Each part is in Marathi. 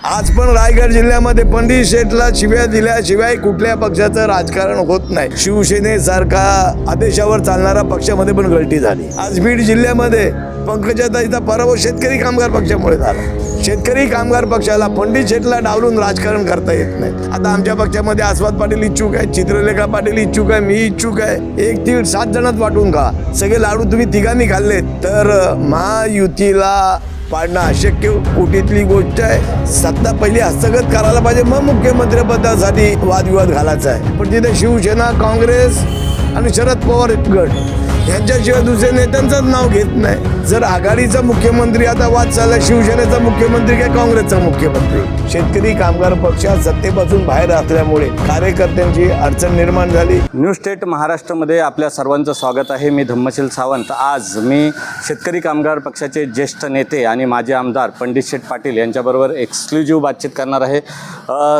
आज पण रायगड जिल्ह्यामध्ये पंडित शेठला शिव्या दिल्याशिवाय कुठल्या पक्षाचं राजकारण होत नाही। शिवसेनेसारखा आदेशावर चालणारा पक्षामध्ये पण गळती झाली। आज बीड जिल्ह्यामध्ये पंकजाताईचा पराभव शेतकरी कामगार पक्षामुळे झाला। शेतकरी कामगार पक्षाला पंडित शेठला डावलून राजकारण करता येत नाही। आता आमच्या पक्षामध्ये आस्वाद पाटील इच्छुक आहे, चित्रलेखा पाटील इच्छुक आहे, मी इच्छुक आहे। 1 तीळ 7 जणात वाटून खा। सगळे लाडू तुम्ही तिघांनी खाल्ले तर महायुतीला पाडणं अशक्य कोटीतली गोष्ट आहे। सत्ता पहिली हस्तगत करायला पाहिजे, मग मुख्यमंत्रीपदासाठी वादविवाद घालायचा आहे। पण तिथे शिवसेना, काँग्रेस आणि शरद पवार गट यांच्याशिवाय दुसऱ्या नेत्यांचंच नाव घेत नाही। जर आघाडीचा मुख्यमंत्री आता वाद चालला, शिवसेनेचा मुख्यमंत्री काय काँग्रेसचा मुख्यमंत्री? शेतकरी कामगार पक्ष सत्तेपासून बाहेर असल्यामुळे कार्यकर्त्यांची अडचण निर्माण झाली। न्यू स्टेट महाराष्ट्रामध्ये आपल्या सर्वांचं स्वागत आहे। मी धम्मशील सावंत। आज मी शेतकरी कामगार पक्षाचे ज्येष्ठ नेते आणि माजी आमदार पंडित शेठ पाटील यांच्याबरोबर एक्सक्लुझिव्ह बातचीत करणार आहे।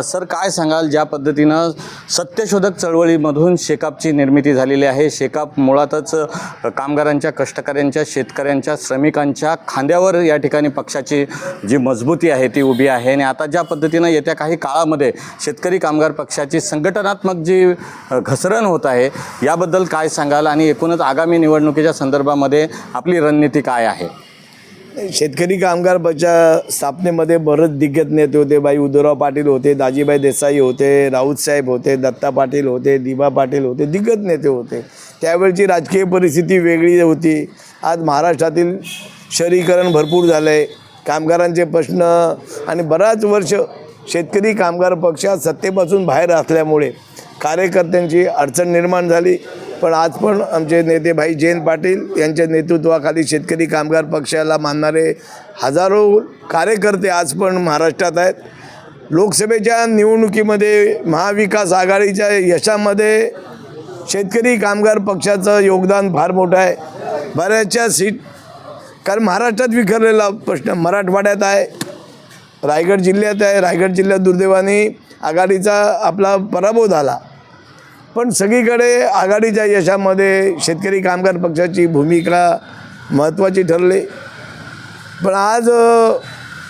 सर, काय सांगाल, ज्या पद्धतीनं सत्यशोधक चळवळीमधून शेकापची निर्मिती झालेली आहे। शेकाप मुळातच कामगारांच्या, कष्टकऱ्यांच्या, शेतकऱ्यांच्या, श्रमिकांच्या खांद्यावर या ठिकाणी पक्षाची जी मजबूती आहे ती उभी आहे। आणि आता ज्या पद्धतीनं येत्या काही काळामध्ये शेतकरी कामगार पक्षाची संघटनात्मक जी घसरण होत आहे याबद्दल काय सांगाल आणि एकूणच आगामी निवडणुकीच्या संदर्भामध्ये आपली रणनीती काय आहे? शेतकरी कामगार पक्ष स्थापनेमध्ये बरेच दिग्गज नेते होते। बाई उद्धवराव पाटील होते, दाजीबाई देसाई होते, राऊत साहेब होते, दत्ता पाटील होते, दिबा पाटील होते, दिग्गज नेते होते। त्यावेळची राजकीय परिस्थिती वेगळी होती। आज महाराष्ट्रातील शहरीकरण भरपूर झालं आहे, कामगारांचे प्रश्न आणि बराच वर्ष शेतकरी कामगार पक्ष सत्तेपासून बाहेर असल्यामुळे कार्यकर्त्यांची अडचण निर्माण झाली। पण आज पण आमचे नेते भाई जयंत पाटील यांच्या नेतृत्वाखाली शेतकरी कामगार पक्षाला मानणारे हजारो कार्यकर्ते आज पण महाराष्ट्रात आहेत। लोकसभेच्या निवडणुकीमध्ये महाविकास आघाडीच्या यशामध्ये शेतकरी कामगार पक्षाचं योगदान फार मोठं आहे। बऱ्याचशा सीट, कारण महाराष्ट्रात विखरलेला प्रश्न मराठवाड्यात आहे, रायगड जिल्ह्यात आहे। रायगड जिल्ह्यात दुर्दैवाने आघाडीचा आपला पराभव झाला, पण सगळीकडे आघाडीच्या यशामध्ये शेतकरी कामगार पक्षाची भूमिका महत्त्वाची ठरली। पण आज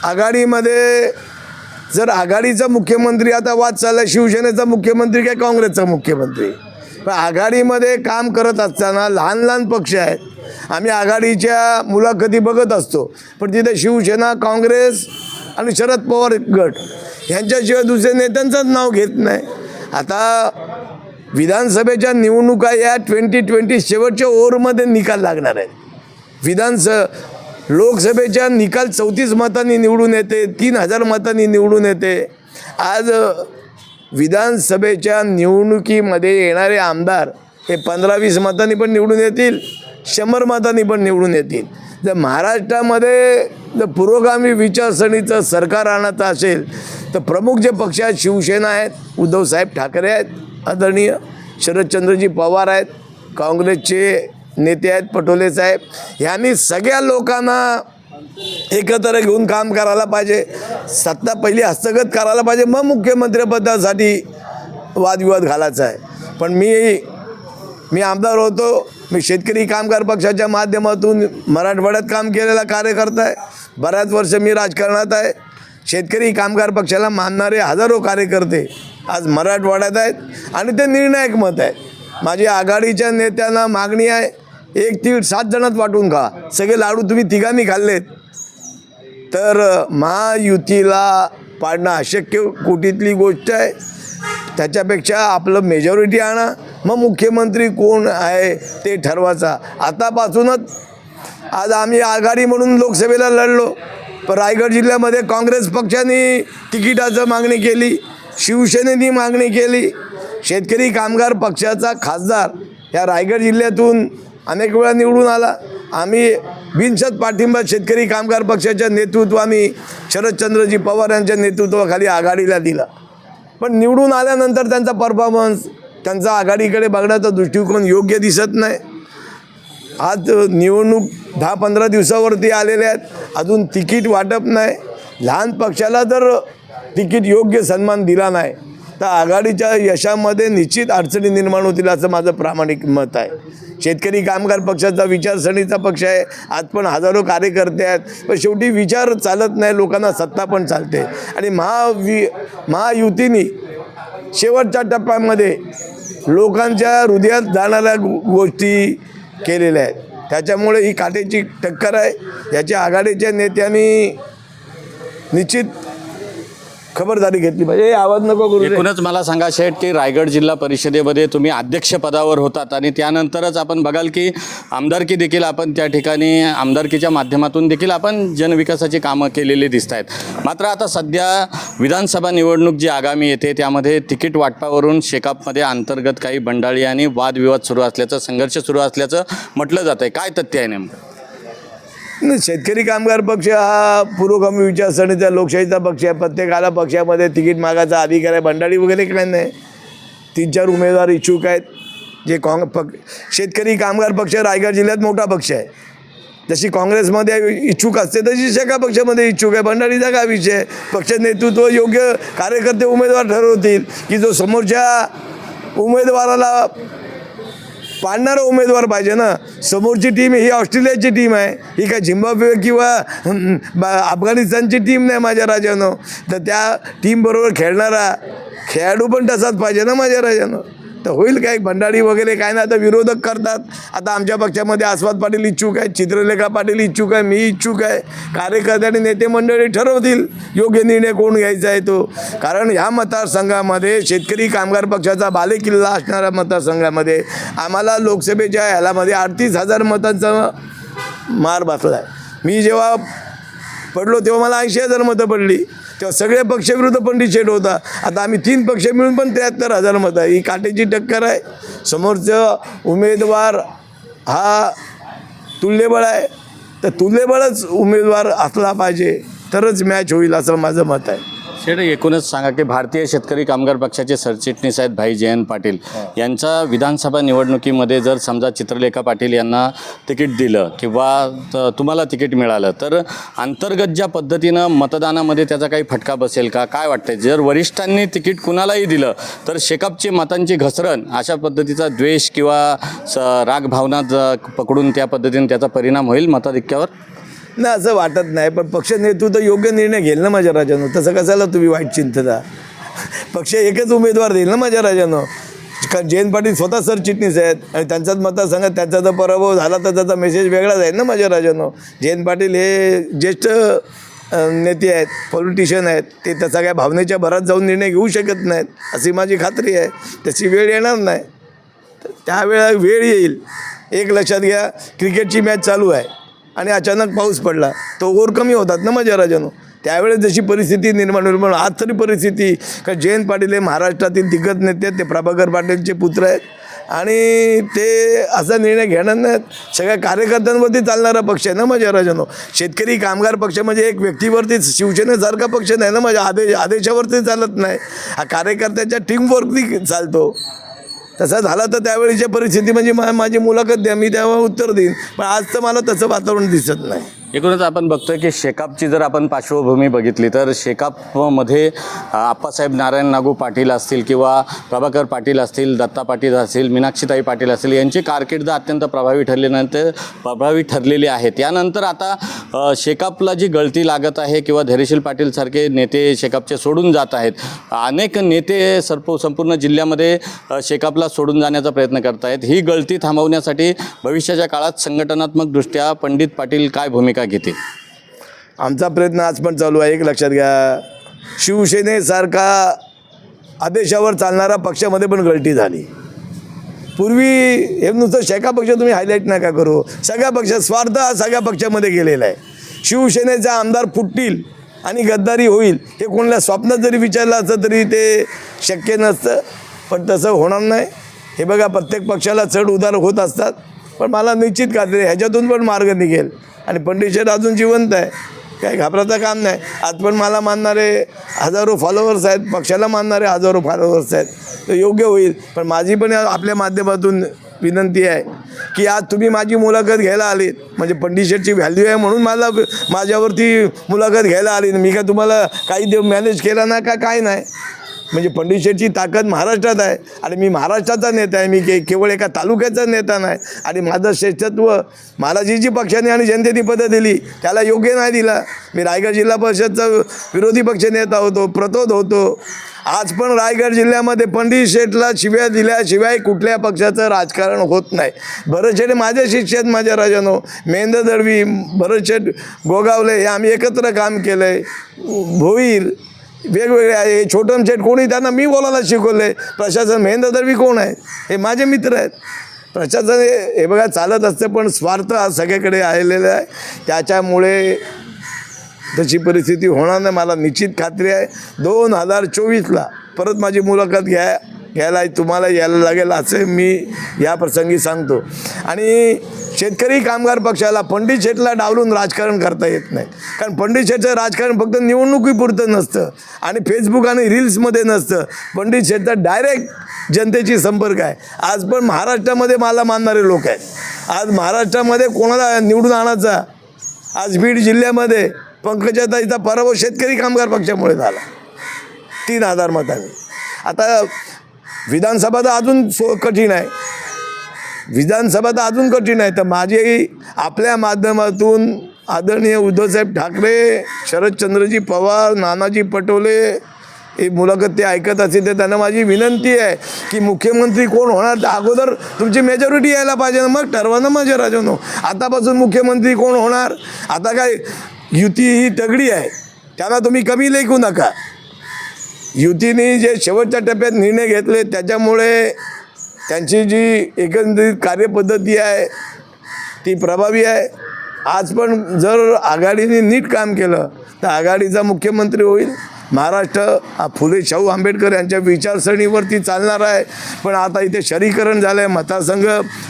आघाडीमध्ये जर आघाडीचा मुख्यमंत्री आता वाद चालला, शिवसेनेचा मुख्यमंत्री काय काँग्रेसचा मुख्यमंत्री? पण आघाडीमध्ये काम करत असताना लहान लहान पक्ष आहेत, आम्ही आघाडीच्या मुलाखती बघत असतो, पण तिथे शिवसेना, काँग्रेस आणि शरद पवार गट यांच्याशिवाय दुसऱ्या नेत्यांचंच नाव घेत नाही। आता विधानसभेच्या निवडणुका या 2020 शेवटच्या ओव्हरमध्ये निकाल लागणार आहेत। लोकसभेच्या निकाल 34 मतांनी निवडून येते, 3000 मतांनी निवडून येते। आज विधानसभेच्या निवडणुकीमध्ये येणारे आमदार हे 15-20 मतांनी पण निवडून येतील, 100 मतांनी पण निवडून येतील। जर महाराष्ट्रामध्ये जर पुरोगामी विचारसरणीचं सरकार आणायचं असेल तर प्रमुख जे पक्ष आहेत, शिवसेना आहेत, उद्धवसाहेब ठाकरे आहेत आदरणीय, शरदचंद्रजी पवार आहेत, काँग्रेसचे नेते आहेत पटोले साहेब, यांनी सगळ्या लोकांना एकत्र घेऊन काम करायला पाहिजे। सत्ता पहिली हस्तगत करायला पाहिजे, मग मुख्यमंत्रीपदासाठी वादविवाद घालायचा आहे। पण मी आमदार होतो, मी शेतकरी कामगार पक्षाच्या माध्यमातून मराठवाड्यात काम केलेला कार्यकर्ता आहे। बऱ्याच वर्ष मी राजकारणात आहे। शेतकरी कामगार पक्षाला मानणारे हजारो कार्यकर्ते आज मराठवाड्यात आहेत आणि ते निर्णायक मत आहे। माझी आघाडीच्या नेत्यांना मागणी आहे, 1 तीळ 7 जणात वाटून खा। सगळे लाडू तुम्ही तिघांनी खाल्लेत तर महायुतीला पाडणं अशक्य कोटीतली गोष्ट आहे। त्याच्यापेक्षा आपलं मेजॉरिटी आणा, मग मुख्यमंत्री कोण आहे ते ठरवायचा। आतापासूनच आज आम्ही आघाडी म्हणून लोकसभेला लढलो, पण रायगड जिल्ह्यामध्ये काँग्रेस पक्षाने तिकिटाचं मागणी केली, शिवसेनेने मागणी केली। शेतकरी कामगार पक्षाचा खासदार या रायगड जिल्ह्यातून अनेक वेळा निवडून आला। आम्ही बिनशर्त पाठिंबा शेतकरी कामगार पक्षाच्या नेतृत्वाने शरदचंद्रजी पवार यांच्या नेतृत्वाखाली आघाडीला दिला। पण निवडून आल्यानंतर त्यांचा परफॉर्मन्स, त्यांचा आघाडीकडे बघण्याचा दृष्टिकोन योग्य दिसत नाही। आज निवडणूक 10-15 दिवसावरती आलेल्या आहेत, अजून तिकीट वाटप नाही। लहान पक्षाला जर तिकीट योग्य सन्मान दिला नाही तर आघाडीच्या यशामध्ये निश्चित अडचणी निर्माण होतील असं माझं प्रामाणिक मत आहे। शेतकरी कामगार पक्षाचा विचारसरणीचा पक्ष आहे. आज पण हजारो कार्यकर्ते आहेत, पण शेवटी विचार चालत नाही, लोकांना सत्ता पण चालते. आणि महायुतीने शेवटच्या टप्प्यामध्ये लोकांच्या हृदयात जाणाऱ्या गोष्टी केलेल्या आहेत. त्याच्यामुळे ही काटेची टक्कर आहे. याच्या आघाडीच्या नेत्यांनी निश्चित खबरदारी घेतली पाहिजे. आवाज नको करू रे. एकूणच मला सांगा शेठ की रायगड जिल्हा परिषदेमध्ये तुम्ही अध्यक्षपदावर होतात आणि त्यानंतरच आपण बघाल की आमदारकी देखील आपण त्या ठिकाणी आमदारकीच्या माध्यमातून देखील आपण जनविकासाची कामं केलेली दिसत आहेत. मात्र आता सध्या विधानसभा निवडणूक जी आगामी येते त्यामध्ये तिकीट वाटपावरून शेकापमध्ये अंतर्गत काही बंडाळी आणि वादविवाद सुरू असल्याचं, संघर्ष सुरू असल्याचं म्हटलं जातं आहे. काय तथ्य आहे नेमकं? शेतकरी कामगार पक्ष हा पुरोगामी विचारसरणीचा लोकशाहीचा पक्ष आहे. प्रत्येकाला पक्षामध्ये तिकीट मागायचा अधिकार आहे. भंडारी वगैरे काय नाही. 3-4 उमेदवार इच्छुक आहेत. जे शेतकरी कामगार पक्ष रायगड जिल्ह्यात मोठा पक्ष आहे. जशी काँग्रेसमध्ये इच्छुक असते तशी शेका पक्षामध्ये इच्छुक आहे. भंडारीचा काय विषय? पक्ष नेतृत्व योग्य कार्यकर्ते उमेदवार ठरवतील की जो समोरच्या उमेदवाराला पाडणारा उमेदवार पाहिजे ना. समोरची टीम ही ऑस्ट्रेलियाची टीम आहे, ही काय झिम्बाब्वे किंवा अफगाणिस्तानची टीम नाही माझ्या राजानं. तर त्या टीमबरोबर खेळणारा खेळाडू पण तसाच पाहिजे ना माझ्या राजानं. तर होईल काय? भंडारी वगैरे काय ना. आता विरोधक करतात. आता आमच्या पक्षामध्ये आस्वाद पाटील इच्छुक आहे, चित्रलेखा पाटील इच्छुक आहे, मी इच्छुक आहे. कार्यकर्ते आणि नेते मंडळी ठरवतील योग्य निर्णय कोण घ्यायचा आहे तो. कारण ह्या मतदारसंघामध्ये शेतकरी कामगार पक्षाचा बालेकिल्ला असणाऱ्या मतदारसंघामध्ये आम्हाला लोकसभेच्या ह्यालामध्ये 38,000 मतांचा मार बसला आहे. मी जेव्हा पडलो तेव्हा मला 80,000 मतं पडली. तेव्हा सगळे पक्षविरुद्ध पंडित शेठ होता. आता आम्ही 3 पक्ष मिळून पण 73,000 मतं. ही काटेची टक्कर आहे. समोरचं उमेदवार हा तुल्यबळ आहे. तर तुल्यबळच उमेदवार असला पाहिजे तरच मॅच होईल असं माझं मत आहे. शेठ एकूणच सांगा की भारतीय शेतकरी कामगार पक्षाचे सरचिटणीस आहेत भाई जयंत पाटील यांचा विधानसभा निवडणुकीमध्ये जर समजा चित्रलेखा पाटील यांना तिकीट दिलं किंवा तुम्हाला तिकीट मिळालं तर अंतर्गत ज्या पद्धतीनं मतदानामध्ये त्याचा काही फटका बसेल का? काय वाटतं? जर वरिष्ठांनी तिकीट कुणालाही दिलं तर शेकापची मतांची घसरण अशा पद्धतीचा द्वेष किंवा राग भावना पकडून त्या पद्धतीने त्याचा परिणाम होईल मताधिक्यावर? नाही असं वाटत नाही. पण पक्ष नेतृत्व योग्य निर्णय घेईल ना माझ्या राजानं. तसं कशाला तुम्ही वाईट चिंतता? पक्ष एकच उमेदवार देईल ना माझ्या राजानं. कारण जयंत पाटील स्वतः सरचिटणीस आहेत आणि त्यांच्याच मतदारसंघात त्यांचा जर पराभव झाला तर त्याचा मेसेज वेगळा जाईल ना माझ्या राजानं. जयंत पाटील हे ज्येष्ठ नेते आहेत, पॉलिटिशियन आहेत. ते त्याचा काय भावनेच्या भरात जाऊन निर्णय घेऊ शकत नाहीत अशी माझी खात्री आहे. त्याची वेळ येणार नाही. त्यावेळेला वेळ येईल. एक लक्षात घ्या, क्रिकेटची मॅच चालू आहे आणि अचानक पाऊस पडला तर ओव्हर कमी होतात ना माझ्या राजानं. त्यावेळेस जशी परिस्थिती निर्माण होईल म्हणून आज तरी परिस्थिती का जयंत पाटील हे महाराष्ट्रातील दिग्गज नेते आहेत. ते प्रभाकर पाटीलचे पुत्र आहेत आणि ते असा निर्णय घेणार नाहीत. सगळ्या कार्यकर्त्यांवरती चालणारा पक्ष आहे ना माझ्या राजानं. शेतकरी कामगार पक्ष म्हणजे एक व्यक्तीवरती शिवसेनेसारखा पक्ष नाही ना माझ्या. आदेशावरती चालत नाही. हा कार्यकर्त्याच्या टीमवरती चालतो. तसा झाला तर त्यावेळीच्या परिस्थिती म्हणजे माझी मुलाखत द्या, मी तेव्हा उत्तर देईन. पण आज तर मला तसं वातावरण दिसत नाही. एकूणच आपण बघतोय की शेकापची जर आपण पार्श्वभूमी बघितली तर शेकापमध्ये आप्पासाहेब नारायण नागू पाटील असतील किंवा प्रभाकर पाटील असतील, दत्ता पाटील असतील, मीनाक्षीताई पाटील असतील यांची कारकीर्द अत्यंत प्रभावी ठरलेली आहे. त्यानंतर आता शेकापला जी गळती लागत आहे किंवा धैर्यशील पाटीलसारखे नेते शेकापचे सोडून जात आहेत. अनेक नेते संपूर्ण जिल्ह्यामध्ये शेकापला सोडून जाण्याचा प्रयत्न करत आहेत. ही गळती थांबवण्यासाठी भविष्याच्या काळात संघटनात्मकदृष्ट्या पंडित पाटील काय भूमिका घेते? आमचा प्रयत्न आज पण चालू आहे. एक लक्षात घ्या, शिवसेनेसारखा आदेशावर चालणारा पक्षामध्ये पण गळती झाली. पूर्वी हे नुसतं शेका पक्ष तुम्ही हायलाईट नका करू. सगळ्या पक्ष स्वार्थ हा सगळ्या पक्षामध्ये गेलेला आहे. शिवसेनेचा आमदार फुटतील आणि गद्दारी होईल हे कोणाला स्वप्नात जरी विचारलं असतं तरी ते शक्य नसतं. पण तसं होणार नाही. हे बघा, प्रत्येक पक्षाला चढ उतार होत असतात. पण मला निश्चित खात्री आहे ह्याच्यातून पण मार्ग निघेल. आणि पंडित शेठ अजून जिवंत आहे, काही घाबराचं काम नाही. आज पण मला मानणारे हजारो फॉलोअर्स आहेत, पक्षाला मानणारे हजारो फॉलोअर्स आहेत. तर योग्य होईल. पण माझी पण आपल्या माध्यमातून विनंती आहे की आज तुम्ही माझी मुलाखत घ्यायला आलीत म्हणजे पंडित शेठची व्हॅल्यू आहे म्हणून माझ्यावरती मुलाखत घ्यायला आली. मी काय तुम्हाला काही मॅनेज केला ना का काय नाही. म्हणजे पंडित शेठची ताकद महाराष्ट्रात आहे आणि मी महाराष्ट्राचा नेता आहे. मी केवळ एका तालुक्याचा नेता नाही. आणि माझं श्रेष्ठत्व मला जी पक्षाने आणि जनतेने पदं दिली त्याला योग्य नाही दिला. मी रायगड जिल्हा परिषदचा विरोधी पक्ष नेता होतो, प्रतोद होतो. आज पण रायगड जिल्ह्यामध्ये पंडित शेठला शिव्या दिल्याशिवाय कुठल्या पक्षाचं राजकारण होत नाही. भरत शेठ माझे शिष्य आहेत, माझ्या राजानो. महेंद्र दळवी, भरत शेठ गोगावले हे आम्ही एकत्र काम केलं आहे. भोईर वेगवेगळे आहे. छोटम शेठ कोणी त्यांना मी बोलायला शिकवले. प्रशासन महेंद्र दळवी कोण आहे, हे माझे मित्र आहेत. प्रशासन हे बघा चालत असतं, पण स्वार्थ हा सगळीकडे आलेला आहे. त्याच्यामुळे तशी परिस्थिती होणार नाही. मला निश्चित खात्री आहे 2024ला परत माझी मुलाखत घ्यायला तुम्हाला यायला लागेल असं मी या प्रसंगी सांगतो. आणि शेतकरी कामगार पक्षाला पंडित शेठला डावलून राजकारण करता येत नाही. कारण पंडित शेठचं राजकारण फक्त निवडणुकीपुरतं नसतं आणि फेसबुक आणि रील्समध्ये नसतं. पंडित शेठचा डायरेक्ट जनतेची संपर्क आहे. आज पण महाराष्ट्रामध्ये मला मानणारे लोक आहेत. आज महाराष्ट्रामध्ये कोणाला निवडून आणायचा, आज बीड जिल्ह्यामध्ये पंकजाताईचा पराभव शेतकरी कामगार पक्षामुळे झाला 3000 मतांनी. आता विधानसभा तर अजून कठीण आहे. विधानसभा तर अजून कठीण आहे. तर माझी आपल्या माध्यमातून आदरणीय उद्धवसाहेब ठाकरे, शरदचंद्रजी पवार, नानाजी पटोले ही मुलाखत ते ऐकत असतील तर त्यांना माझी विनंती आहे की मुख्यमंत्री कोण होणार अगोदर तुमची मेजॉरिटी यायला पाहिजे, मग ठरवा ना माझ्या राजानो. आतापासून मुख्यमंत्री कोण होणार, आता काय युती ही तगडी आहे, त्यांना तुम्ही कमी लेखू नका. युतीने जे शेवटच्या टप्प्यात निर्णय घेतले त्याच्यामुळे त्यांची जी एकंदरीत कार्यपद्धती आहे ती प्रभावी आहे. आज पण जर आघाडीने नीट काम केलं तर आघाडीचा मुख्यमंत्री होईल. महाराष्ट्र हा फुले शाहू आंबेडकर यांच्या विचारसरणीवरती चालणार आहे. पण आता इथे शहरीकरण झालं आहे, मतदारसंघ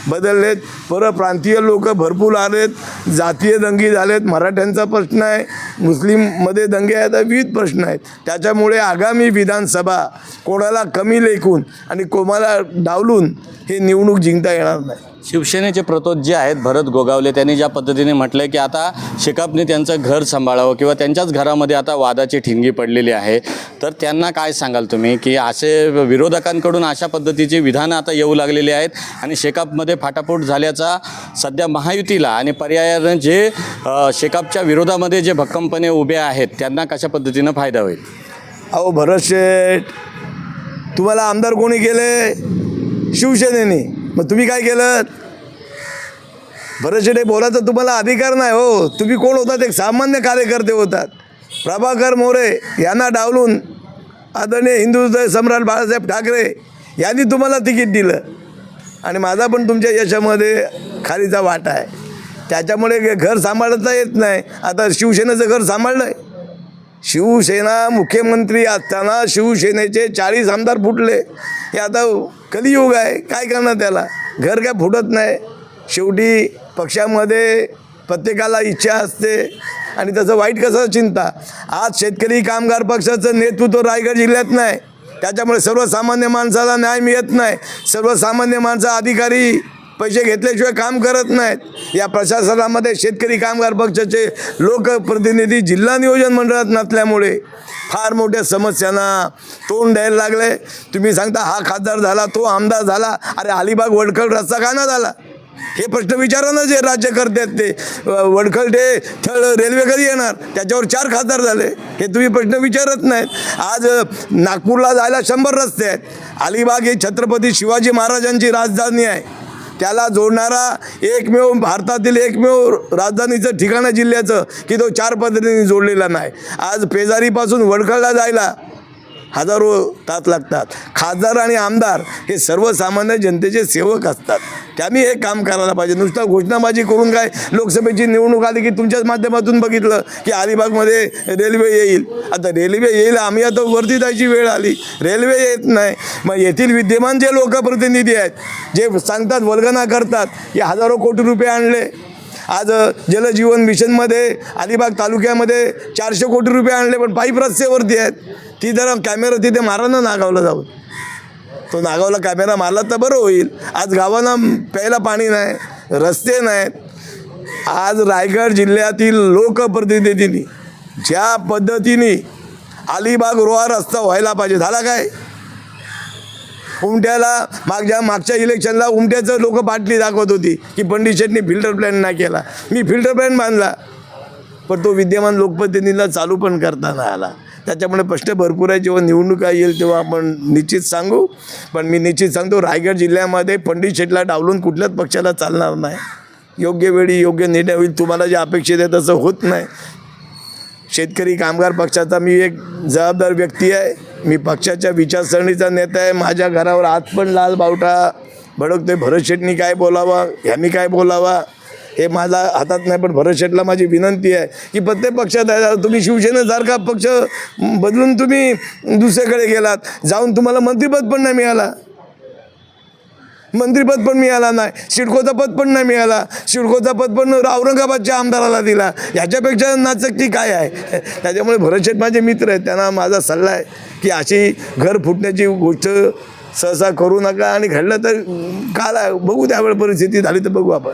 बदललेत, परप्रांतीय लोक भरपूर आलेत, जातीय दंगे झालेत, मराठ्यांचा प्रश्न आहे, मुस्लिममध्ये दंगे आहेत, विविध प्रश्न आहेत. त्याच्यामुळे आगामी विधानसभा कोणाला कमी लेखून आणि कोणाला डावलून हे निवडणूक जिंकता येणार नाही. शिवसेनेचे प्रतोद जे आहेत भरत गोगावले त्यांनी ज्या पद्धतीने म्हटलं की आता शेकापने त्यांचं घर सांभाळावं किंवा त्यांच्याच घरामध्ये आता वादाची ठिणगी पडलेली आहे, तर त्यांना काय सांगाल तुम्ही की असे विरोधकांकडून अशा पद्धतीची विधानं आता येऊ लागलेली आहेत आणि शेकापमध्ये फाटाफूट झाल्याचा सध्या महायुतीला आणि पर्यायानं जे शेकापच्या विरोधामध्ये जे भक्कमपणे उभे आहेत त्यांना कशा पद्धतीनं फायदा होईल? अहो भरत शेठ, तुम्हाला आमदार कोणी केले? शिवसेनेने. मग तुम्ही काय केलं? भरत शेठ बोलायचा तुम्हाला अधिकार नाही हो. तुम्ही कोण होतात? एक सामान्य कार्यकर्ते होतात. प्रभाकर मोरे यांना डावलून आदरणीय हिंदू सम्राट बाळासाहेब ठाकरे यांनी तुम्हाला तिकीट दिलं आणि माझा पण तुमच्या यशामध्ये खालीचा वाटा आहे. त्याच्यामुळे घर सांभाळता येत नाही. आता शिवसेनेचं घर सांभाळलं आहे. शिवसेना मुख्यमंत्री असताना शिवसेनेचे 40 आमदार फुटले. हे आता कलियुग आहे, काय करणार त्याला? घर काय फुटत नाही. शेवटी पक्षामध्ये प्रत्येकाला इच्छा असते आणि त्याचं वाईट कसं चिंता. आज शेतकरी कामगार पक्षाचं नेतृत्व रायगड जिल्ह्यात नाही, त्याच्यामुळे सर्वसामान्य माणसाला न्याय मिळत नाही. सर्वसामान्य माणसं अधिकारी पैसे घेतल्याशिवाय काम करत नाहीत. या प्रशासनामध्ये शेतकरी कामगार पक्षाचे लोकप्रतिनिधी जिल्हा नियोजन मंडळात नसल्यामुळे फार मोठ्या समस्यांना तोंड द्यायला लागले. तुम्ही सांगता हा खासदार झाला, तो आमदार झाला, अरे अलिबाग वडखल रस्ता का ना झाला? हे प्रश्न विचारा ना जे राज्य करतात ते. वडखल ते थळ रेल्वे कधी येणार, त्याच्यावर 4 खासदार झाले, हे तुम्ही प्रश्न विचारत नाहीत. आज नागपूरला जायला 100 रस्ते आहेत. अलिबाग ही छत्रपती शिवाजी महाराजांची राजधानी आहे, त्याला जोडणारा एकमेव भारतातील एकमेव राजधानीचं ठिकाण जिल्ह्याचं की तो 4 पद्धतीने जोडलेला नाही. आज पेजारीपासून वडखळला जायला हजारो तास लागतात. खासदार आणि आमदार हे सर्वसामान्य जनतेचे सेवक असतात. त्यांनी हे काम करायला पाहिजे. नुसतं घोषणाबाजी करून काय लोकसभेची निवडणूक आली की तुमच्याच माध्यमातून बघितलं की अलिबागमध्ये रेल्वे येईल. आता रेल्वे येईल, आम्ही आता वरती जायची वेळ आली, रेल्वे येत नाही. मग येथील विद्यमान जे लोकप्रतिनिधी आहेत जे सांगतात वल्गना करतात की हजारो कोटी रुपये आणले. आज जलजीवन मिशनमध्ये अलिबाग तालुक्यामध्ये 400 कोटी रुपये आणले, पण पाईप रस्त्यावरती आहेत. ती जरा कॅमेरा तिथे मारा ना नागावला जाऊन. तो नागावला कॅमेरा मारला तर बरं होईल. आज गावांना प्यायला पाणी नाही, रस्ते नाहीत. आज रायगड जिल्ह्यातील लोकप्रतिनिधींनी ज्या पद्धतीने अलिबाग रोहा रस्ता व्हायला पाहिजे. झाला काय? उमट्याला मागच्या इलेक्शनला उमट्याचं लोक बाटली दाखवत होती की पंडित शेटनी फिल्टर प्लॅन नाही केला. मी फिल्टर प्लॅन बांधला, पण तो विद्यमान लोकप्रतिनिधीला चालू पण करता नाही आला. त्याच्यामुळे प्रश्न भरपूर आहे. जेव्हा निवडणुका येईल तेव्हा आपण निश्चित सांगू. पण मी निश्चित सांगतो, रायगड जिल्ह्यामध्ये पंडित शेटला डावलून कुठल्याच पक्षाला चालणार नाही. योग्य वेळी योग्य निर्णय होईल. तुम्हाला जे अपेक्षित आहे तसं होत नाही. शेतकरी कामगार पक्षाचा मी एक जबाबदार व्यक्ती आहे. मी पक्षाच्या विचारसरणीचा नेता आहे. माझ्या घरावर आज पण लाल बावटा भडकतोय. भरत शेटनी काय बोलावा, ह्यांनी काय बोलावा हे माझ्या हातात नाही. पण भरत शेटला माझी विनंती आहे की प्रत्येक पक्षात आहे. तुम्ही शिवसेनेसारखा पक्ष बदलून तुम्ही दुसऱ्याकडे गेलात, जाऊन तुम्हाला मंत्रिपद पण नाही मिळाला. मंत्रिपद पण मिळाला नाही, सिडकोचं पद पण नाही मिळाला. सिडकोचं पद पण औरंगाबादच्या आमदाराला दिला. ह्याच्यापेक्षा नाचक्की काय आहे? त्याच्यामुळे भरत शेट माझे मित्र आहेत. त्यांना माझा सल्ला आहे की अशी घर फुटण्याची गोष्ट सहसा करू नका. आणि घडलं तर काल बघू, त्यावेळेस परिस्थिती झाली तर बघू आपण.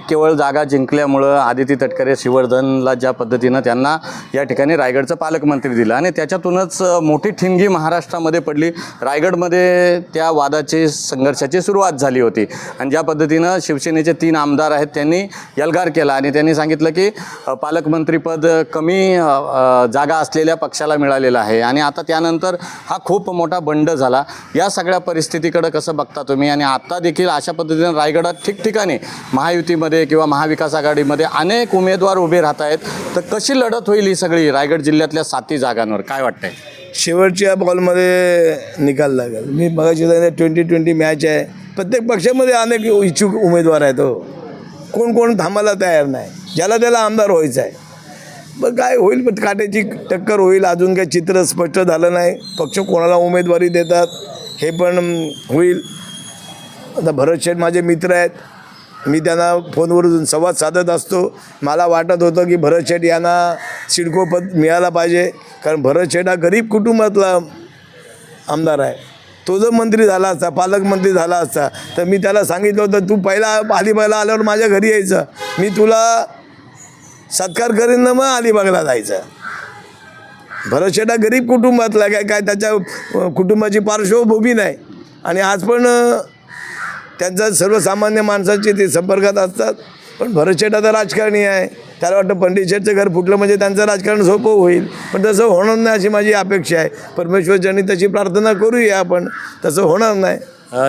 केवळ जागा जिंकल्यामुळं आदिती तटकरे श्रीवर्धनला ज्या पद्धतीनं त्यांना या ठिकाणी रायगडचं पालकमंत्री दिलं आणि त्याच्यातूनच मोठी ठिणगी महाराष्ट्रामध्ये पडली. रायगडमध्ये त्या वादाची संघर्षाची सुरुवात झाली होती आणि ज्या पद्धतीनं शिवसेनेचे 3 आमदार आहेत त्यांनी एल्गार केला आणि त्यांनी सांगितलं की पालकमंत्रीपद कमी जागा असलेल्या पक्षाला मिळालेलं आहे. आणि आता त्यानंतर हा खूप मोठा बंड झाला. या सगळ्या परिस्थितीकडे कसं बघता तुम्ही? आणि आता देखील अशा पद्धतीने रायगडात ठिकठिकाणी महायुतीमध्ये किंवा महाविकास आघाडीमध्ये अनेक उमेदवार उभे राहत आहेत, तर कशी लढत होईल ही सगळी रायगड जिल्ह्यातल्या 7 जागांवर? काय वाटतंय? शेवटच्या बॉलमध्ये निकाल लागेल. मी मगाशी 20-20 मॅच आहे. प्रत्येक पक्षामध्ये अनेक इच्छुक उमेदवार आहेत. कोण थांबायला तयार नाही. ज्याला त्याला आमदार व्हायचं आहे. पण काय होईल, पण काट्याची टक्कर होईल. अजून काही चित्र स्पष्ट झालं नाही. पक्ष कोणाला उमेदवारी देतात हे पण होईल. आता भरत शेठ माझे मित्र आहेत. मी त्यांना फोनवरून संवाद साधत असतो. मला वाटत होतं की भरत शेठ यांना सिडको पद मिळायला पाहिजे, कारण भरत शेठ हा गरीब कुटुंबातला आमदार आहे. तो जर मंत्री झाला असता, पालकमंत्री झाला असता, तर मी त्याला सांगितलं होतं तू पहिला अलिबागला आल्यावर माझ्या घरी यायचं, मी तुला सत्कार करीन ना, मग अलिबागला जायचं. भरत शेठ हा गरीब कुटुंबातला काय त्याच्या कुटुंबाची पार्श्वभूमी नाही. आणि आज पण त्यांचा सर्वसामान्य माणसाचे ते संपर्कात असतात. पण भरत शेठ आता राजकारणी आहे. त्याला वाटतं पंडित शेठचं घर फुटलं म्हणजे त्यांचं राजकारण सोपं होईल. पण तसं होणार नाही अशी माझी अपेक्षा आहे. परमेश्वरच्यांनी तशी प्रार्थना करूया, आपण तसं होणार नाही.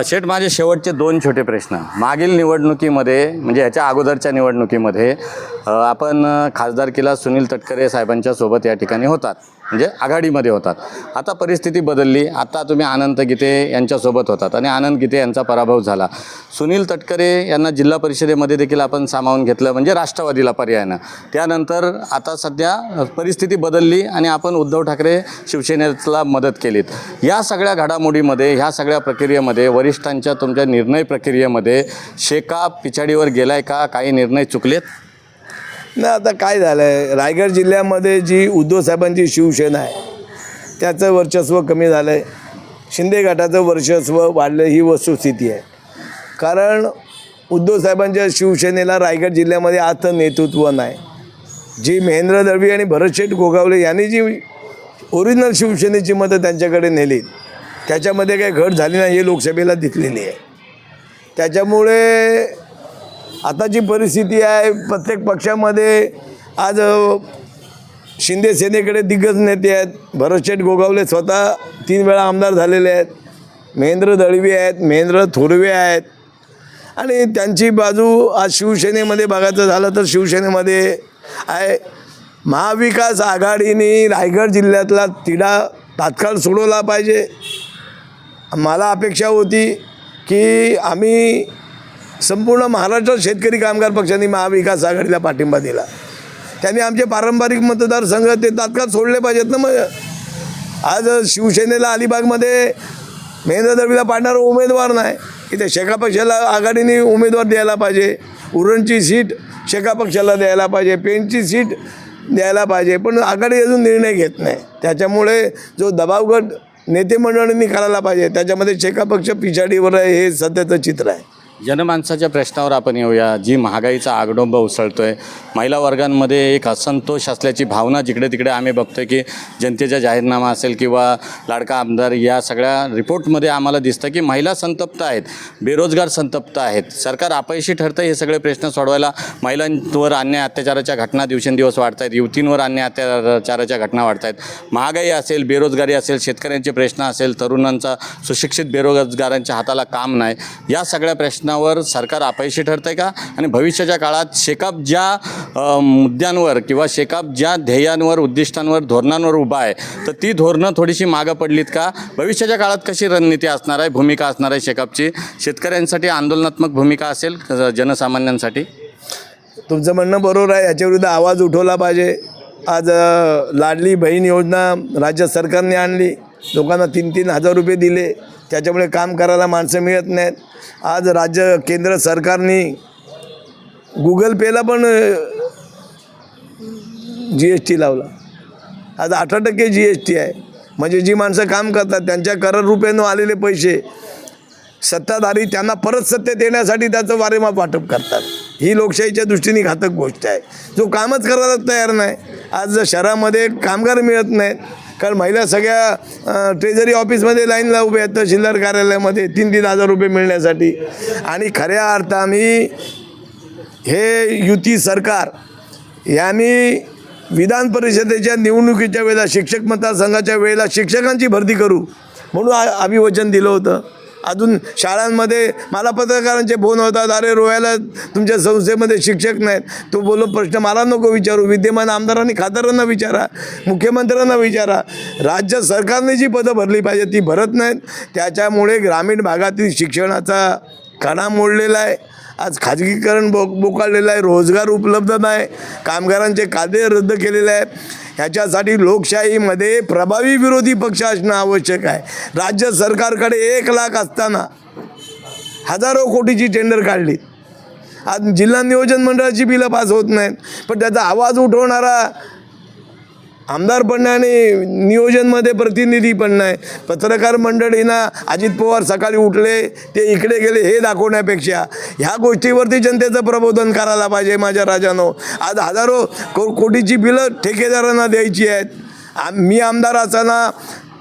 शेठ, माझे शेवटचे 2 छोटे प्रश्न. मागील निवडणुकीमध्ये म्हणजे ह्याच्या अगोदरच्या निवडणुकीमध्ये आपण खासदारकीला सुनील तटकरे साहेबांच्या सोबत या ठिकाणी होतात, म्हणजे आघाडीमध्ये होतात. आता परिस्थिती बदलली. आता तुम्ही अनंत गीते यांच्यासोबत होतात आणि अनंत गीते यांचा पराभव झाला. सुनील तटकरे यांना जिल्हा परिषदेमध्ये देखील आपण सामावून घेतलं, म्हणजे राष्ट्रवादीला पर्यायानं. त्यानंतर आता सध्या परिस्थिती बदलली आणि आपण उद्धव ठाकरे शिवसेनेला मदत केलीत. या सगळ्या घडामोडीमध्ये, ह्या सगळ्या प्रक्रियेमध्ये, वरिष्ठांच्या तुमच्या निर्णय प्रक्रियेमध्ये शेका पिछाडीवर गेलाय का? काही निर्णय चुकलेत? नाही, आता काय झालं आहे, रायगड जिल्ह्यामध्ये जी उद्धव साहेबांची शिवसेना आहे त्याचं वर्चस्व कमी झालं आहे. शिंदे गटाचं वर्चस्व वाढलं, ही वस्तुस्थिती आहे. कारण उद्धव साहेबांच्या शिवसेनेला रायगड जिल्ह्यामध्ये आज तर नेतृत्व नाही. जी महेंद्र दळवी आणि भरतशेठ गोगावले यांनी जी ओरिजिनल शिवसेनेची मतं त्यांच्याकडे नेली, त्याच्यामध्ये काही घट झाली नाही, हे लोकसभेला दिसलेली आहे. त्याच्यामुळे आता जी परिस्थिती आहे, प्रत्येक पक्षामध्ये आज शिंदे सेनेकडे दिग्गज नेते आहेत. भरतशेठ गोगावले स्वतः 3 वेळा आमदार झालेले आहेत. महेंद्र दळवी आहेत, महेंद्र थोरवे आहेत. आणि त्यांची बाजू आज शिवसेनेमध्ये बघायचं झालं तर शिवसेनेमध्ये आहे. महाविकास आघाडीने रायगड जिल्ह्यातला तिढा तात्काळ सोडवला पाहिजे. मला अपेक्षा होती की आम्ही संपूर्ण महाराष्ट्रात शेतकरी कामगार पक्षांनी महाविकास आघाडीला पाठिंबा दिला. त्यांनी आमचे पारंपरिक मतदारसंघ ते तात्काळ सोडले पाहिजेत ना. मग आज शिवसेनेला अलिबागमध्ये महेंद्र दळवीला पाडणारा उमेदवार नाही. इथे शेका पक्षाला आघाडीने उमेदवार द्यायला पाहिजे. उरणची सीट शेका पक्षाला द्यायला पाहिजे, पेणची सीट द्यायला पाहिजे. पण आघाडी अजून निर्णय घेत नाही. त्याच्यामुळे जो दबावगट नेते मंडळींनी करायला पाहिजे, त्याच्यामध्ये शेका पक्ष पिछाडीवर आहे, हे सध्याचं चित्र आहे. जनमानसाच्या प्रश्नावर आपण येऊया. जी महागाईचा आगडोंब उसळतोय, महिला वर्गांमध्ये एक असंतोष असल्याची भावना जिकडे तिकडे आम्ही बघतोय की जनतेचा जाहीरनामा असेल किंवा लाडका आमदार या सगळ्या रिपोर्टमध्ये आम्हाला दिसतं की महिला संतप्त आहेत, बेरोजगार संतप्त आहेत. सरकार अपयशी ठरतं हे सगळे प्रश्न सोडवायला. महिलांवर अन्याय अत्याचाराच्या घटना दिवसेंदिवस वाढत आहेत, युवतींवर अन्याय अत्याचाराच्या घटना वाढत आहेत. महागाई असेल, बेरोजगारी असेल, शेतकऱ्यांचे प्रश्न असेल, तरुणांचा सुशिक्षित बेरोजगारांच्या हाताला काम नाही, या सगळ्या प्रश्नावर सरकार अपयशी ठरतं आहे का? आणि भविष्याच्या काळात शेकाप ज्या मुद्द्यांवर किंवा शेकाप ज्या ध्येयांवर, उद्दिष्टांवर, धोरणांवर उभा आहे, तर ती धोरणं थोडीशी मागं पडलीत का? भविष्याच्या काळात कशी रणनीती असणार आहे, भूमिका असणार आहे शेकापची? शेतकऱ्यांसाठी आंदोलनात्मक भूमिका असेल, जनसामान्यांसाठी? तुमचं म्हणणं बरोबर आहे. याच्याविरुद्ध आवाज उठवला पाहिजे. आज लाडली बहीण योजना राज्य सरकारने आणली, लोकांना 3-3 हजार रुपये दिले, त्याच्यामुळे काम करायला माणसं मिळत नाहीत. आज केंद्र सरकारने गुगल पेला पण GST लावला. आज 18% GST आहे. म्हणजे जी माणसं काम करतात त्यांच्या कर रुपयानं आलेले पैसे सत्ताधारी त्यांना परत सत्तेत येण्यासाठी त्याचं वारेमाप वाटप करतात. ही लोकशाहीच्या दृष्टीने घातक गोष्ट आहे. जो कामच करायला तयार नाही. आज शहरामध्ये कामगार मिळत नाहीत, कारण महिला सगळ्या ट्रेझरी ऑफिसमध्ये लाईनला उभे आहेत, तहसीलदार कार्यालयामध्ये 3-3 हजार रुपये मिळण्यासाठी. आणि खऱ्या अर्थाने हे युती सरकार यांनी विधान परिषदेच्या निवडणुकीच्या वेळेला, शिक्षक मतदारसंघाच्या वेळेला शिक्षकांची भरती करू म्हणून अभिवचन दिलं होतं. अजून शाळांमध्ये मला पत्रकारांचे फोन होतात, अरे रोयाला तुमच्या संस्थेमध्ये शिक्षक नाहीत. तो बोललो प्रश्न मला नको विचारू, विद्यमान आमदारांनी खासदारांना विचारा, मुख्यमंत्र्यांना विचारा. राज्य सरकारने जी पदं भरली पाहिजे ती भरत नाहीत. त्याच्यामुळे ग्रामीण भागातील शिक्षणाचा कणा मोडलेला आहे. आज खाजगीकरण बोकाळलेलं आहे, रोजगार उपलब्ध नाही, कामगारांचे कायदे रद्द केलेले आहेत. ह्याच्यासाठी लोकशाहीमध्ये प्रभावी विरोधी पक्ष असणं आवश्यक आहे. राज्य सरकारकडे 1 लाख असताना हजारो कोटीची टेंडर काढली. आज जिल्हा नियोजन मंडळाची बिलं पास होत नाहीत, पण त्याचा आवाज उठवणारा आमदार पण नाही आणि नियोजनमध्ये प्रतिनिधी पण नाही. पत्रकार मंडळींना अजित पवार सकाळी उठले, ते इकडे गेले हे दाखवण्यापेक्षा ह्या गोष्टीवरती जनतेचं प्रबोधन करायला पाहिजे. माझ्या राजानो, आज हजारो कोटीची बिलं ठेकेदारांना द्यायची आहेत. मी आमदार असताना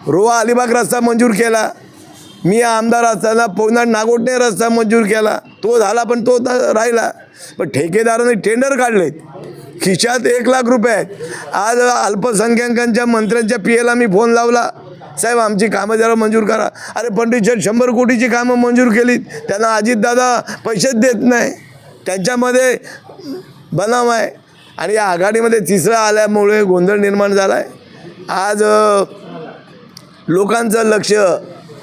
रोहा अलिबाग रस्ता मंजूर केला, मी आमदार असताना पवनार नागोठणे रस्ता मंजूर केला, तो झाला पण तो राहिला. पण ठेकेदारांनी टेंडर काढले, खिशात 1 लाख रुपये आहेत. आज अल्पसंख्याकांच्या मंत्र्यांच्या PAला मी फोन लावला, साहेब आमची कामं जरा मंजूर करा. अरे पंडित शेठ 100 कोटीची कामं मंजूर केलीत, त्यांना अजितदादा पैसेच देत नाही. त्यांच्यामध्ये बनाव आहे. आणि या आघाडीमध्ये तिसरा आल्यामुळे गोंधळ निर्माण झाला आहे. आज लोकांचं लक्ष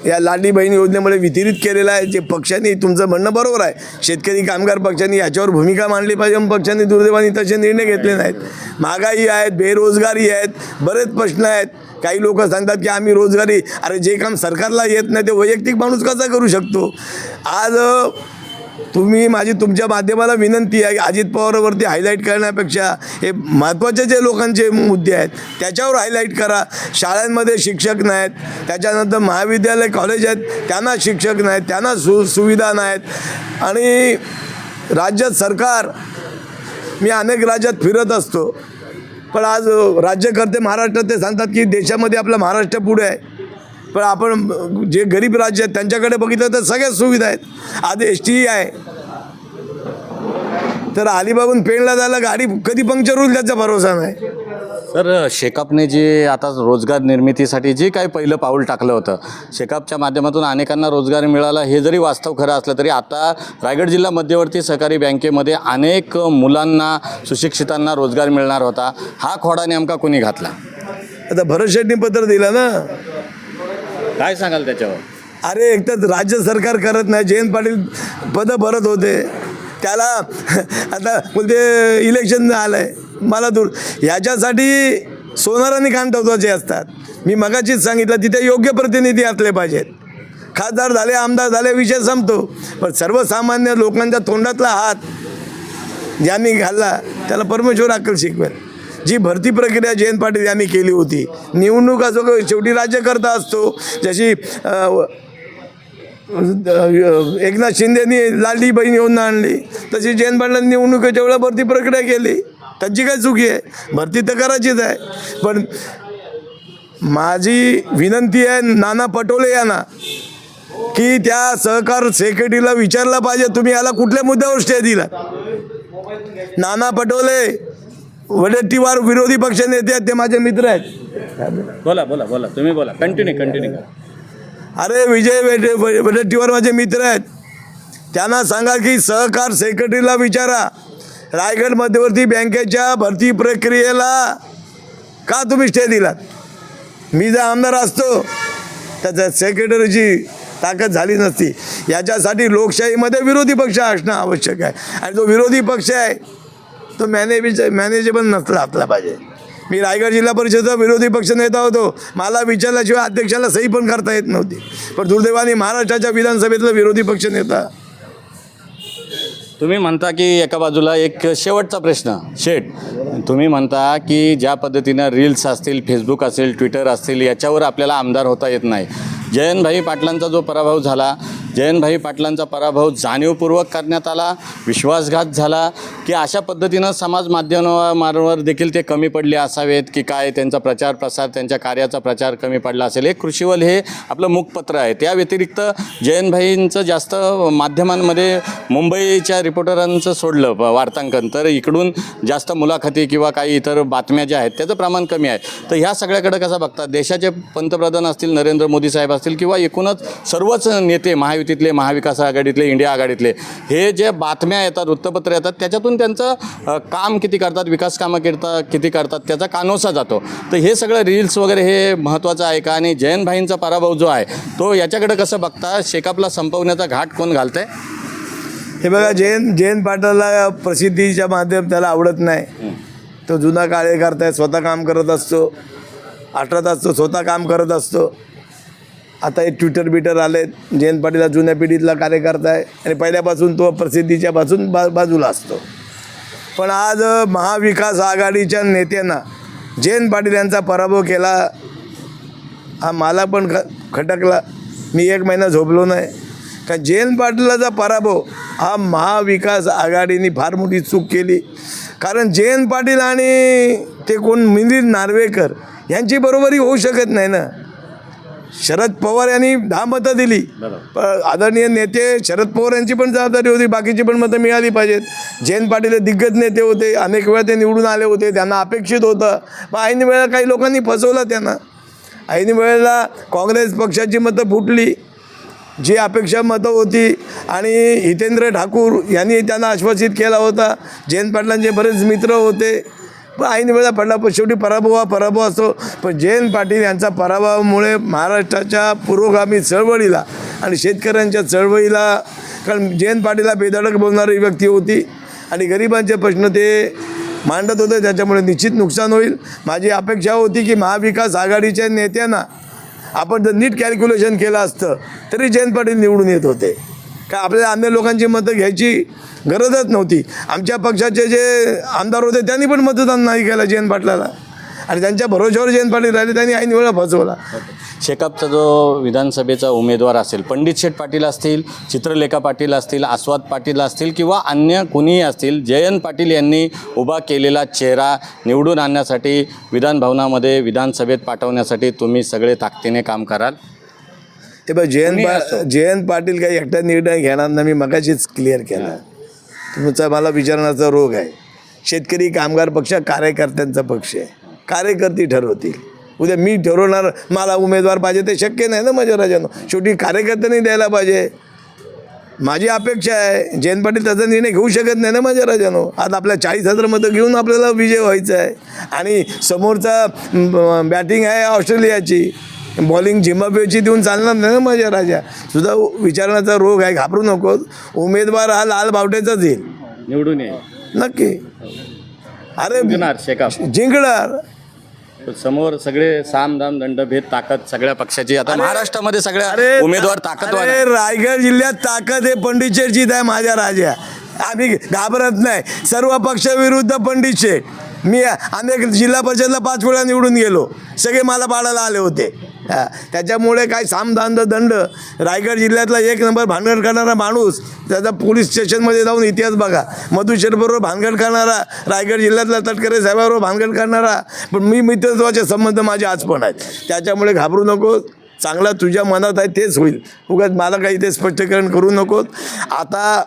या लाडली बहीण योजनेमुळे वितरित केलेलं आहे. जे पक्षांनी, तुमचं म्हणणं बरोबर आहे, शेतकरी कामगार पक्षांनी याच्यावर भूमिका मांडली पाहिजे, पण पक्षांनी दुर्दैवाने तसे निर्णय घेतले नाहीत. महागाई आहेत, बेरोजगारी आहेत, बरेच प्रश्न आहेत. काही लोक सांगतात की आम्ही रोजगारी, अरे जे काम सरकारला येत नाही ते वैयक्तिक माणूस कसा करू शकतो? आज माझी तुमच्या माध्यमाला विनंती आहे, अजित पवारवरती हायलाईट करण्यापेक्षा हे महत्त्वाचे जे लोकांचे मुद्दे आहेत त्याच्यावर हायलाईट करा. शाळांमध्ये शिक्षक नाहीत, त्याच्यानंतर महाविद्यालय कॉलेज आहेत त्यांना शिक्षक नाहीत, त्यांना सुविधा नाहीत. आणि राज्य सरकार, मी अनेक राज्यात फिरत असतो, पण आज राज्यकर्ते महाराष्ट्रात ते सांगतात की देशामध्ये आपला महाराष्ट्र पुढे आहे. पण आपण जे गरीब राज्य आहेत त्यांच्याकडे बघितलं तर सगळ्याच सुविधा आहेत. आज ST आहे, तर अलिबागून पेणला जायला गाडी कधी पंक्चर होईल त्याचा भरोसा नाही. तर शेकापने जे आता रोजगार निर्मितीसाठी जे काही पहिलं पाऊल टाकलं होतं, शेकापच्या माध्यमातून अनेकांना रोजगार मिळाला, हे जरी वास्तव खरं असलं तरी आता रायगड जिल्हा मध्यवर्ती सहकारी बँकेमध्ये अनेक मुलांना, सुशिक्षितांना रोजगार मिळणार होता. हा खोडा नेमका कोणी घातला? आता भरत शेट्टी पत्र दिलं ना, काय सांगाल त्याच्यावर? अरे एक तर राज्य सरकार करत नाही. जयंत पाटील पदं भरत होते, त्याला आता बोलते इलेक्शन आलं आहे, मला ह्याच्यासाठी सोनारांनी कान ठेवताचे असतात. मी मगाशीच सांगितलं, तिथे योग्य प्रतिनिधी असले पाहिजेत. खासदार झाले, आमदार झाले, विषय संपतो. पण सर्वसामान्य लोकांच्या तोंडातला हात ज्यांनी घालला त्याला परमेश्वर अक्कल शिकवेल. जी भरती प्रक्रिया जयंत पाटील यांनी केली होती, निवडणूक असो शेवटी राज्यकर्ता असतो, जशी एकनाथ शिंदेनी लाडली बहीण येऊन आणली, तशी जयंत पाटलांनी निवडणुकीच्या वेळेला भरती प्रक्रिया केली. त्यांची काय चुकी आहे? भरती तर करायचीच आहे. पण माझी विनंती आहे नाना पटोले यांना की त्या सहकार सेक्रेटरीला विचारलं पाहिजे, तुम्ही याला कुठल्या मुद्द्यावर स्टे दिला? नाना पटोले वडेट्टीवार विरोधी पक्ष नेते आहेत, ते माझे मित्र आहेत. बोला बोला बोला, तुम्ही बोला, कंटिन्यू करा. अरे विजय वडेट्टीवार माझे मित्र आहेत, त्यांना सांगा की सहकार सेक्रेटरीला विचारा, रायगड मध्यवर्ती बँकेच्या भरती प्रक्रियेला का तुम्ही स्टे दिलात? मी जर आमदार असतो तर सेक्रेटरीची ताकद झाली नसती. याच्यासाठी लोकशाहीमध्ये विरोधी पक्ष असणं आवश्यक आहे, आणि जो विरोधी पक्ष आहे तो मॅनेजेबल नसला असला पाहिजे. मी रायगड जिल्हा परिषदेचा विरोधी पक्ष नेता होतो, मला विचारल्याशिवाय अध्यक्षाला सही पण करता येत नव्हती. पण दुर्दैवाने महाराष्ट्राच्या विधानसभेतला विरोधी पक्ष नेता. तुम्ही म्हणता की एका बाजूला एक शेवटचा प्रश्न शेठ, तुम्ही म्हणता की ज्या पद्धतीनं रील्स असतील, फेसबुक असेल, ट्विटर असतील, याच्यावर आपल्याला आमदार होता येत नाही. जयंतभाई पाटलांचा जो पराभव झाला, जयंतभाई पाटलांचा पराभव जाणीवपूर्वक करण्यात आला, विश्वासघात झाला, की अशा पद्धतीनं समाज माध्यमांवर देखील ते कमी पडले असावेत की काय, त्यांचा प्रचार प्रसार, त्यांच्या कार्याचा प्रचार कमी पडला असेल. एक कृषीवल हे आपलं मुखपत्र आहे. त्या व्यतिरिक्त जयंतभाईंचं जास्त माध्यमांमध्ये मुंबईच्या रिपोर्टरांचं सोडलं वार्तांकन, तर इकडून जास्त मुलाखती किंवा काही इतर बातम्या ज्या आहेत त्याचं प्रमाण कमी आहे. तर ह्या सगळ्याकडे कसं बघतात? देशाचे पंतप्रधान असतील, नरेंद्र मोदी साहेब असतील, किंवा एकूणच सर्वच नेते महायुतीतले, महाविकास आघाडीतले, इंडिया आघाडीतले, हे जे बातम्या येतात, वृत्तपत्र येतात, त्याच्यातून त्यांचं काम किती करतात, विकास कामं किती करतात, त्याचा कानोसा जातो. तर हे सगळं रील्स वगैरे हे महत्त्वाचं आहे का? आणि जयंतभाईंचा पराभव जो आहे तो याच्याकडे कसं बघता? शेकापला संपवण्याचा घाट कोण घालतंय? हे बघा, जयंत पाटलाला प्रसिद्धीच्या माध्यम त्याला आवडत नाही. तो जुना कार्यकर्ता आहे, स्वतः काम करत असतो, 18 तास तो स्वतः काम करत असतो. आता हे ट्विटर आले, जयंत पाटील हा जुन्या पिढीतला कार्यकर्ता आहे आणि पहिल्यापासून तो प्रसिद्धीच्या बाजूला असतो. पण आज महाविकास आघाडीच्या नेत्यांना जयंत पाटील यांचा पराभव केला, हा मला पण खटकला. मी 1 महिना झोपलो नाही. का जयंत पाटलाचा पराभव हा महाविकास आघाडीने फार मोठी चूक केली. कारण जयंत पाटील आणि ते कोण मिलिंद नार्वेकर यांची बरोबरी होऊ शकत नाही ना. शरद पवार यांनी 10 मतं दिली, पण आदरणीय नेते शरद पवार यांची पण जबाबदारी होती, बाकीची पण मतं मिळाली पाहिजेत. जयंत पाटील हे दिग्गज नेते होते, अनेक वेळा ते निवडून आले होते, त्यांना अपेक्षित होतं. पण ऐन वेळेला काही लोकांनी फसवलं त्यांना. ऐन वेळेला काँग्रेस पक्षाची मतं फुटली, जी अपेक्षा मतं होती, आणि हितेंद्र ठाकूर यांनी त्यांना आश्वासित केला होता. जयंत पाटलांचे बरेच मित्र होते, पण ऐन वेळेला पडला. पण शेवटी पराभव असतो. पण जयंत पाटील यांचा पराभवामुळे महाराष्ट्राच्या पुरोगामी चळवळीला आणि शेतकऱ्यांच्या चळवळीला, कारण जयंत पाटीलला बेधडक बोलणारी व्यक्ती होती आणि गरिबांचे प्रश्न ते मांडत होते, त्याच्यामुळे निश्चित नुकसान होईल. माझी अपेक्षा होती की महाविकास आघाडीच्या नेत्यांना आपण जर नीट कॅल्क्युलेशन केलं असतं तरी जयंत पाटील निवडून येत होते. का आपल्याला अन्य लोकांची मतं घ्यायची गरजच नव्हती. आमच्या पक्षाचे जे आमदार होते त्यांनी पण मतदान नाही केलं जयंत पाटलाला, आणि त्यांच्या भरोश्यावर जयंत पाटील राहिले, त्यांनी ऐन वेळा फसवला. शेकापचा जो विधानसभेचा उमेदवार असेल, पंडित शेठ पाटील असतील, चित्रलेखा पाटील असतील, आस्वाद पाटील असतील, किंवा अन्य कुणीही असतील, जयंत पाटील यांनी उभा केलेला चेहरा निवडून आणण्यासाठी, विधान भवनामध्ये विधानसभेत पाठवण्यासाठी तुम्ही सगळे ताकदीने काम कराल? ते बघ, जयंत पाटील काही एकटा निर्णय घेणार नाही. मी मगाशीच क्लिअर केलं. तुमचा मला विचारण्याचा रोग आहे. शेतकरी कामगार पक्ष कार्यकर्त्यांचा पक्ष आहे, कार्यकर्ते ठरवतील. उद्या मी ठरवणार मला उमेदवार पाहिजे ते शक्य नाही ना माझ्या राजानं. शेवटी कार्यकर्त्यांनी द्यायला पाहिजे. माझी अपेक्षा आहे, जयंत पाटील त्याचा निर्णय घेऊ शकत नाही ना माझ्या राजानं. आज आपल्या 40,000 मतं घेऊन आपल्याला विजय व्हायचा आहे, आणि समोरचा बॅटिंग आहे ऑस्ट्रेलियाची, बॉलिंग झिम्बाब्वेची देऊन चालणार नाही ना माझ्या राजा. सुद्धा विचारण्याचा रोग आहे, घाबरू नको. उमेदवार हा लाल बावट्याचाच येईल, निवडून येईल नक्की. अरे जिंकणार. समोर सगळे साम दाम दंडभेद ताकद सगळ्या पक्षाची आता महाराष्ट्रामध्ये सगळ्या उमेदवार ताकदवान. अरे रायगड जिल्ह्यात ताकद हे पंडित शेठचीच आहे माझ्या राजा. आम्ही घाबरत नाही. सर्व पक्ष विरुद्ध पंडित शेठ. मी अनेक जिल्हा परिषदला 5 वेळा निवडून गेलो, सगळे मला पाडायला आले होते. त्याच्यामुळे काय सामदांड दंड. रायगड जिल्ह्यातला एक नंबर भानगड करणारा माणूस, त्याचा पोलीस स्टेशनमध्ये जाऊन इतिहास बघा. मधुशेठबरोबर भानगड करणारा, रायगड जिल्ह्यातला तटकरे साहेबाबरोबर भानगड करणारा. पण मी मित्रत्वाचे संबंध माझे आज पण आहेत. त्याच्यामुळे घाबरू नको. चांगला तुझ्या मनात आहे तेच होईल. उगाच मला काही ते स्पष्टीकरण करू नकोत. आता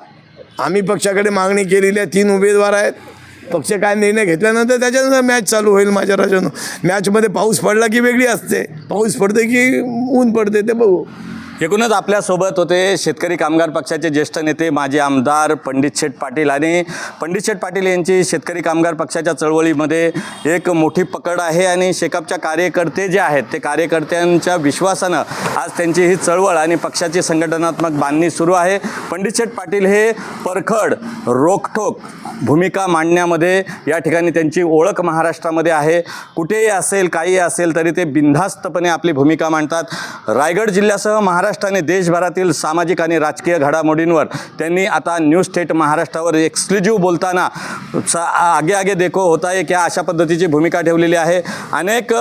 आम्ही पक्षाकडे मागणी केलेली आहे. 3 उमेदवार आहेत. पक्ष काय निर्णय घेतल्यानंतर त्याच्यानंतर मॅच चालू होईल. माझ्या राजानं मॅचमध्ये पाऊस पडला की वेगळी असते, पाऊस पडते की ऊन पडते ते बघू. एकूणच आपल्यासोबत होते शेतकरी कामगार पक्षाचे ज्येष्ठ नेते माजी आमदार पंडित शेठ पाटील. आणि पंडित शेठ पाटील यांची शेतकरी कामगार पक्षाच्या चळवळीमध्ये एक मोठी पकड आहे आणि शेकापच्या कार्यकर्ते जे आहेत ते कार्यकर्त्यांच्या विश्वासानं आज त्यांची ही चळवळ आणि पक्षाची संघटनात्मक बांधणी सुरू आहे. पंडित शेठ पाटील हे परखड रोखठोक भूमिका मांडण्यामध्ये या ठिकाणी त्यांची ओळख महाराष्ट्रामध्ये आहे. कुठेही असेल काही असेल तरी ते बिनधास्तपणे आपली भूमिका मांडतात. रायगड जिल्ह्यासह महाराष्ट्राने देशभरातील सामाजिक आणि राजकीय घडामोडींवर त्यांनी आता न्यूज थेट महाराष्ट्रावर एक्सक्लुझिव्ह बोलताना आगे आगे देखो होता है क्या अशा पद्धतीची भूमिका ठेवलेली आहे. अनेक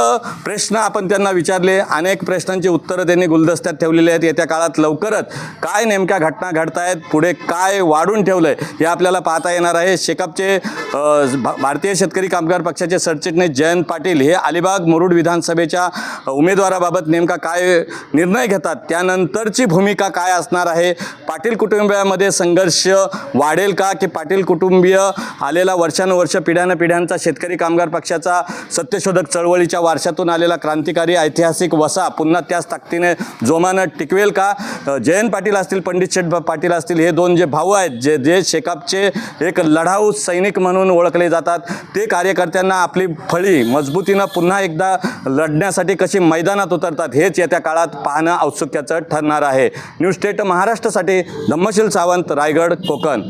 प्रश्न आपण त्यांना विचारले, अनेक प्रश्नांची उत्तरं त्यांनी गुलदस्त्यात ठेवलेली आहेत. येत्या काळात लवकरच काय नेमक्या घटना घडत आहेत, पुढे काय वाढून ठेवलं आहे हे आपल्याला पाहता येणार आहे. शेकापचे भारतीय शेतकरी कामगार पक्षाचे सरचिटणीस जयंत पाटील हे अलिबाग मुरुड विधानसभेच्या उमेदवाराबाबत नेमका काय निर्णय घेतात, त्यानंतरची भूमिका काय असणार आहे. पाटील कुटुंबियामध्ये संघर्ष वाढेल का, की पाटील कुटुंबीय आलेला वर्षानुवर्ष पिढ्यानपिढ्यांचा शेतकरी कामगार पक्षाचा सत्यशोधक चळवळीच्या वारशातून आलेला क्रांतिकारी ऐतिहासिक वसा पुन्हा त्याच ताकदीने जोमानं टिकवेल का. जयंत पाटील असतील, पंडित शेठ पाटील असतील, हे दोन जे भाऊ आहेत जे शेकापचे एक लढाऊ सैनिक म्हणून ओळखले जातात, ते कार्यकर्त्यांना आपली फळी मजबूतीनं पुन्हा एकदा लढण्यासाठी कशी मैदानात उतरतात हेच येत्या काळात पाहणं औत्सुक्याचं ठरणार आहे. न्यूज स्टेट महाराष्ट्रासाठी धम्मशील सावंत, रायगड, कोकण.